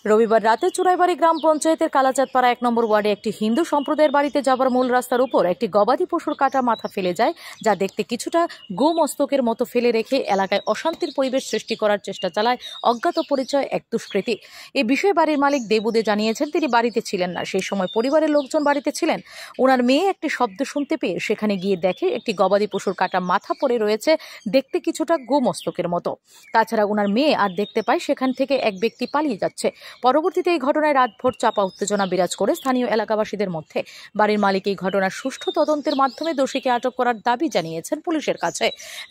রবিবার রাতে চুরাইবাড়ি গ্রাম পঞ্চায়েতের কালাচাঁদপাড়া ১ নম্বর ওয়ার্ডে একটি হিন্দু সম্প্রদায়ের বাড়িতে যাবার মূল রাস্তার উপর একটি গবাদি পশুর কাটা মাথা ফেলে যায়, যা দেখতে কিছুটা গোমস্তকের মতো ফেলে রেখে এলাকায় অশান্তির পরিবেশ সৃষ্টি করার চেষ্টা চালায় অজ্ঞাত পরিচয় এক দুষ্কৃতী। এ বিষয়ে বাড়ির মালিক দেবুদে জানিয়েছেন তিনি বাড়িতে ছিলেন না। সেই সময় পরিবারের লোকজন বাড়িতে ছিলেন। ওনার মেয়ে একটি শব্দ শুনতে পেয়ে সেখানে গিয়ে দেখে একটি গবাদি পশুর কাটা মাথা পড়ে রয়েছে, দেখতে কিছুটা গোমস্তকের মতো। তাছাড়া ওনার মেয়ে আর দেখতে পায় সেখান থেকে এক ব্যক্তি পালিয়ে যাচ্ছে। পরবর্তীতে এই ঘটনায় রাতভর চাপা উত্তেজনা বিরাজ করে স্থানীয় এলাকাবাসীদের মধ্যে। বাড়ির মালিক এই ঘটনার সুষ্ঠু তদন্তের মাধ্যমে দোষীকে আটক করার দাবি জানিয়েছেন পুলিশের কাছে।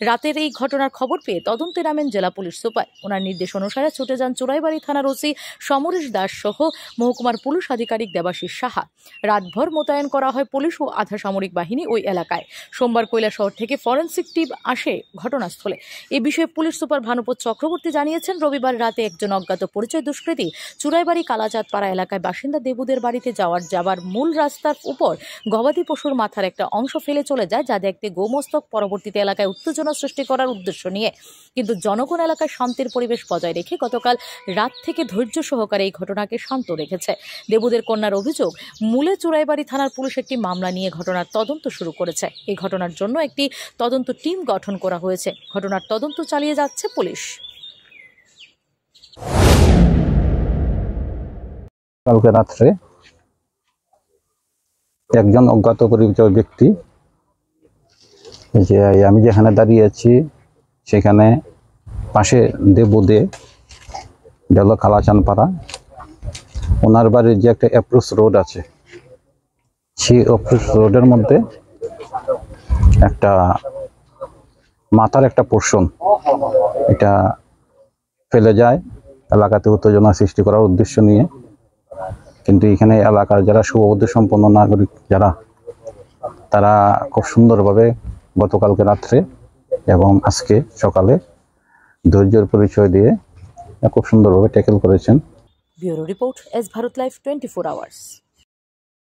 রাতের এই ঘটনার খবর পেয়ে তদন্তে নামেন জেলা পুলিশ সুপার। ওনার নির্দেশ অনুসারে ছুটে যান চুরাইবাড়ি থানার ওসি সমরেশ দাস সহ মহকুমার পুলিশ আধিকারিক দেবাশিস সাহা। রাতভর মোতায়েন করা হয় পুলিশ ও আধা সামরিক বাহিনী ওই এলাকায়। সোমবার কৈলাসহর থেকে ফরেন্সিক টিম আসে ঘটনাস্থলে। এ বিষয়ে পুলিশ সুপার ভানুপত চক্রবর্তী জানিয়েছেন, রবিবার রাতে একজন অজ্ঞাত পরিচয় দুষ্কৃতী চুরাইবাড়ি কালাচাঁদপাড়া এলাকায় বাসিন্দা দেবুদের বাড়িতে যাবার মূল রাস্তার উপর গবাদি পশুর মাথার একটা অংশ ফেলে চলে যায়, যা দেখতে গোমস্তক। পরবর্তীতে এলাকায় উত্তেজনা সৃষ্টি করার উদ্দেশ্য নিয়ে কিন্তু জনগণ এলাকায় শান্তির পরিবেশ বজায় রেখে গতকাল রাত থেকে ধৈর্য সহকারে এই ঘটনাকে শান্ত রেখেছে। দেবুদের কন্যার অভিযোগ, মূলে চুরাইবাড়ি থানার পুলিশ একটি মামলা নিয়ে ঘটনার তদন্ত শুরু করেছে। এই ঘটনার জন্য একটি তদন্ত টিম গঠন করা হয়েছে। ঘটনার তদন্ত চালিয়ে যাচ্ছে পুলিশ। কালকে রাত্রে একজন অজ্ঞাত পরিচয় ব্যক্তি, যে আমি যেখানে দাঁড়িয়ে আছি সেখানে পাশে দেবুদে হলো কালাচাঁদপাড়া, ওনার বাড়ির যে একটা অ্যাপ্রোচ রোড আছে, সেই অ্যাপ্রোচ রোডের মধ্যে একটা মাথার একটা পোর্শন এটা ফেলে যায় এলাকাতে উত্তেজনা সৃষ্টি করার উদ্দেশ্য নিয়ে। কিন্তু এখানে এলাকার যারা শুভবুদ্ধি সম্পন্ন নাগরিক যারা, তারা খুব সুন্দরভাবে গতকালকে রাত্রে এবং আজকে সকালে ধৈর্যের পরিচয় দিয়ে খুব সুন্দরভাবে ট্যাকেল করেছেন। Bureau report, S Bharat live 24 hours.